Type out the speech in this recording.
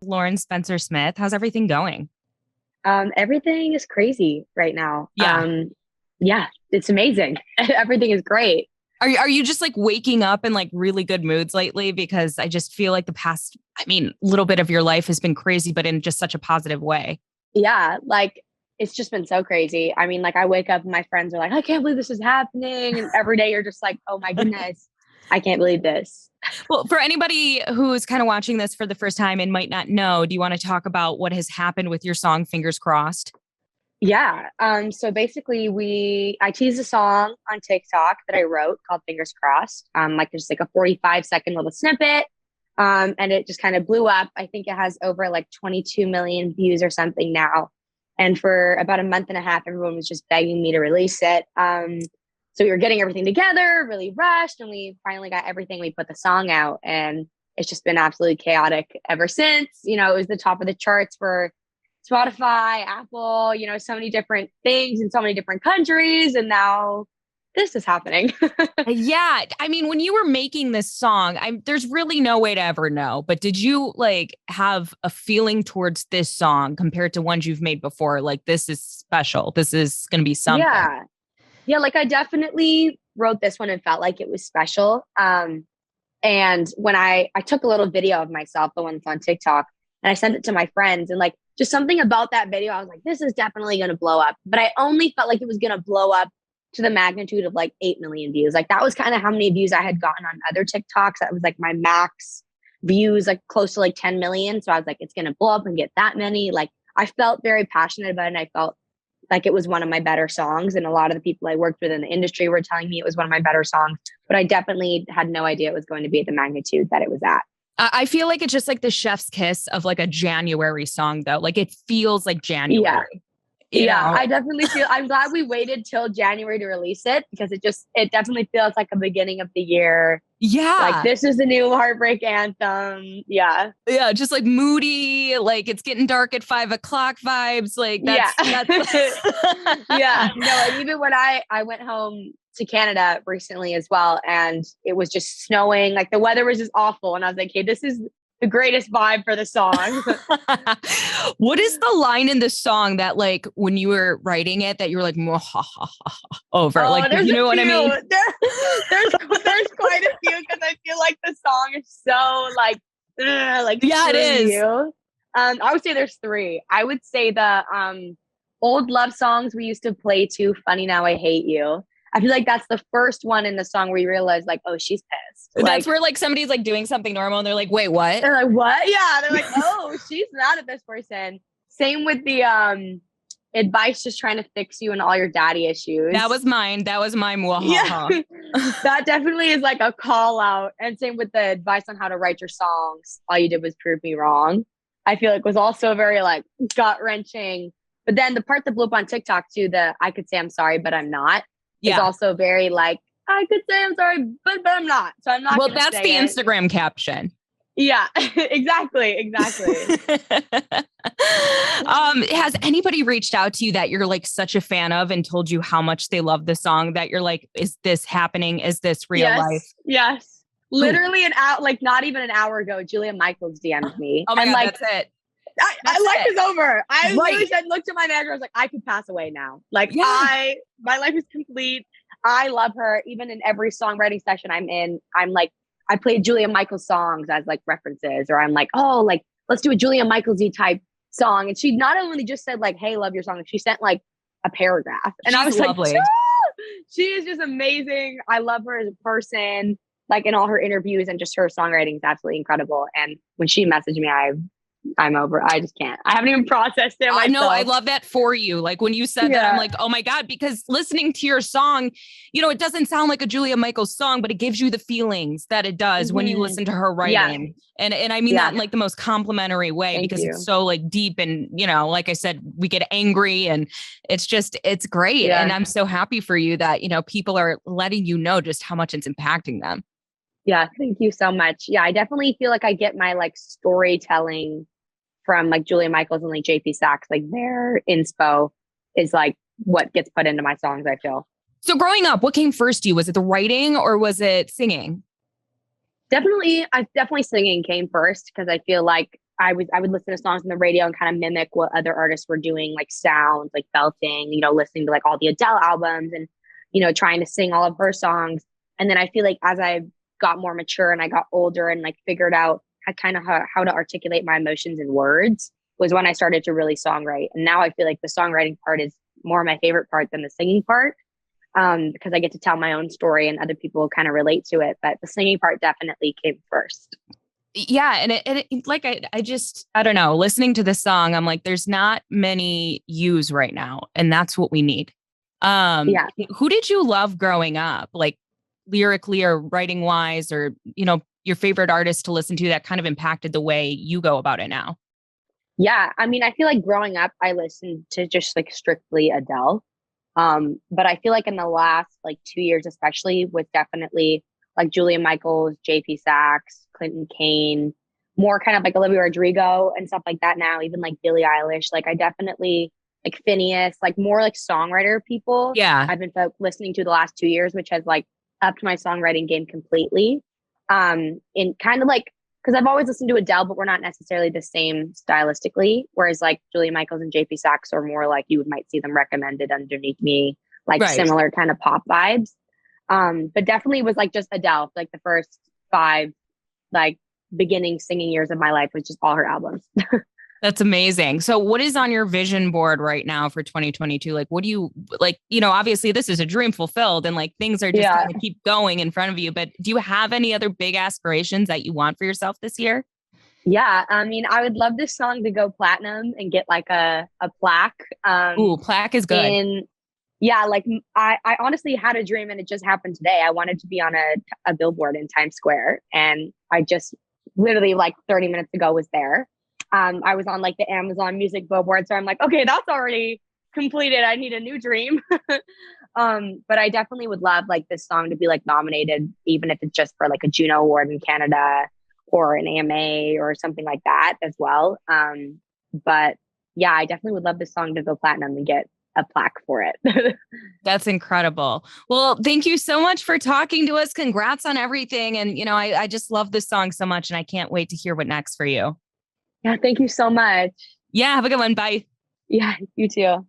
Lauren Spencer Smith. How's everything going? Everything is crazy right now. Yeah. Yeah, it's amazing. Everything is great. Are you just like waking up in like really good moods lately? Because I just feel like the past, little bit of your life has been crazy, but in just such a positive way. Yeah, like it's just been so crazy. I mean, like I wake up and my friends are like, I can't believe this is happening. And every day you're just like, oh my goodness, I can't believe this. Well, for anybody who's kind of watching this for the first time and might not know, do you want to talk about what has happened with your song Fingers Crossed? Yeah. So basically I teased a song on TikTok that I wrote called Fingers Crossed. Like there's like a 45-second little snippet. And it just kind of blew up. I think it has over like 22 million views or something now. And for about a month and a half, everyone was just begging me to release it. So we were getting everything together, really rushed, and we finally got everything. We put the song out, and it's just been absolutely chaotic ever since. It was the top of the charts for Spotify, Apple, so many different things in so many different countries. And now this is happening. Yeah. When you were making this song, there's really no way to ever know, but did you like have a feeling towards this song compared to ones you've made before? Like, this is special. This is going to be something. Yeah. Yeah. Like I definitely wrote this one and felt like it was special. And when I took a little video of myself, the one that's on TikTok, and I sent it to my friends, and like just something about that video, I was like, this is definitely going to blow up. But I only felt like it was going to blow up to the magnitude of like 8 million views. Like that was kind of how many views I had gotten on other TikToks. That was like my max views, like close to like 10 million. So I was like, it's going to blow up and get that many. Like I felt very passionate about it. And I felt like it was one of my better songs. And a lot of the people I worked with in the industry were telling me it was one of my better songs. But I definitely had no idea it was going to be at the magnitude that it was at. I feel like it's just like the chef's kiss of like a January song, though. Like it feels like Yeah. January. You Yeah, know? I definitely feel I'm glad we waited till January to release it because it definitely feels like a beginning of the year. Like Yeah. this is the new heartbreak anthem. Yeah. Yeah. Just like moody, like it's getting dark at 5 o'clock vibes. Like Yeah. that's Yeah. No, and even when I went home to Canada recently as well, and it was just snowing, like the weather was just awful. And I was like, hey, this is the greatest vibe for the song. What is the line in the song that like when you were writing it that you were like over? Oh, Like, there's you a know what I few. mean? There's quite a few because I feel like the song is so like Yeah, it screw is. you. I would say there's three. I would say the old love songs we used to play too. Funny Now I Hate You. I feel like that's the first one in the song where you realize like, oh, she's pissed. That's Like where like somebody's like doing something normal and they're like, wait, what? they're like, what? Yeah, they're like, oh, she's mad at this person. Same with the advice just trying to fix you and all your daddy That issues. was mine. That was my Yeah, mwahaha. that definitely is like a call out. And same with the advice on how to write your songs. All you did was prove me wrong. I feel like was also very like gut wrenching. But then the part that blew up on TikTok too, the I could say I'm sorry, but I'm not, is Yeah. also very like I could say I'm sorry, but I'm not. So I'm not Well, gonna that's the say it. Instagram caption. Yeah, exactly. Has anybody reached out to you that you're like such a fan of and told you how much they love the song that you're like, is this happening? Is this real life? Yes. Who? Literally an hour, like not even an hour ago, Julia Michaels DM'd me. Oh my And God, like that's it. I That's life it. is over. I literally Right. said, looked at my manager, I was like, I could pass away now. Like Yeah. my life is complete. I love her. Even in every songwriting session I'm in, I'm like, I play Julia Michaels songs as like references, or I'm like, oh, like let's do a Julia Michaelsy type song. And she not only just said like, hey, love your song, she sent like a paragraph. And I She's was like, lovely. she is just amazing. I love her as a person, like in all her interviews, and just her songwriting is absolutely incredible. And when she messaged me, I'm over. I just can't. I haven't even processed it I know. I myself. love that for you. Like when you said that, I'm Yeah. like, oh my God, because listening to your song, it doesn't sound like a Julia Michaels song, but it gives you the feelings that it does when you Mhm. listen to her Yeah. writing. And I mean that Yeah. in like the most complimentary way, Thank because it's you. so like deep and, like I said, we get angry and it's great. And Yeah. I'm so happy for you that, people are letting you know just how much it's impacting them. Yeah. Thank you so much. Yeah. I definitely feel like I get my like storytelling from like Julia Michaels and like JP Sachs. Like their inspo is like what gets put into my songs, I feel. So growing up, what came first to you? Was it the writing or was it singing? Definitely, I definitely singing came first because I feel like I would listen to songs on the radio and kind of mimic what other artists were doing, like sounds, like belting, listening to like all the Adele albums and, trying to sing all of her songs. And then I feel like as I got more mature and I got older and like figured out how to articulate my emotions in words was when I started to really songwrite. And now I feel like the songwriting part is more my favorite part than the singing part, because I get to tell my own story and other people kind of relate to it. But the singing part definitely came first. Yeah. And like, I don't know, listening to this song, I'm like, there's not many yous right now. And that's what we need. Yeah. Who did you love growing up? Like lyrically or writing wise, or, your favorite artist to listen to that kind of impacted the way you go about it now? Yeah. I mean, I feel like growing up, I listened to just like strictly Adele. But I feel like in the last like 2 years, especially with definitely like Julia Michaels, JP Sachs, Clinton Kane, more kind of like Olivia Rodrigo and stuff like that now, even like Billie Eilish. Like I definitely like Phineas, like more like songwriter people. Yeah. I've been listening to the last 2 years, which has like upped my songwriting game completely. In kind of like, because I've always listened to Adele, but we're not necessarily the same stylistically. Whereas like Julia Michaels and JP Sachs are more like you might see them recommended underneath me, like Right. similar kind of pop vibes. But definitely was like just Adele, like the first 5 like beginning singing years of my life was just all her albums. That's amazing. So what is on your vision board right now for 2022? Like, what do you like, obviously this is a dream fulfilled and like things are just going to keep going in front of you, but do you have any other big aspirations that you want for yourself this year? Yeah. I mean, I would love this song to go platinum and get like a plaque. Ooh, plaque is good. Yeah, like I honestly had a dream and it just happened today. I wanted to be on a billboard in Times Square and I just literally like 30 minutes ago was there. I was on like the Amazon Music billboard. So I'm like, okay, that's already completed. I need a new dream. But I definitely would love like this song to be like nominated, even if it's just for like a Juno Award in Canada or an AMA or something like that as well. But yeah, I definitely would love this song to go platinum and get a plaque for it. That's incredible. Well, thank you so much for talking to us. Congrats on everything. And, I just love this song so much and I can't wait to hear what next for you. Yeah, thank you so much. Yeah, have a good one. Bye. Yeah, you too.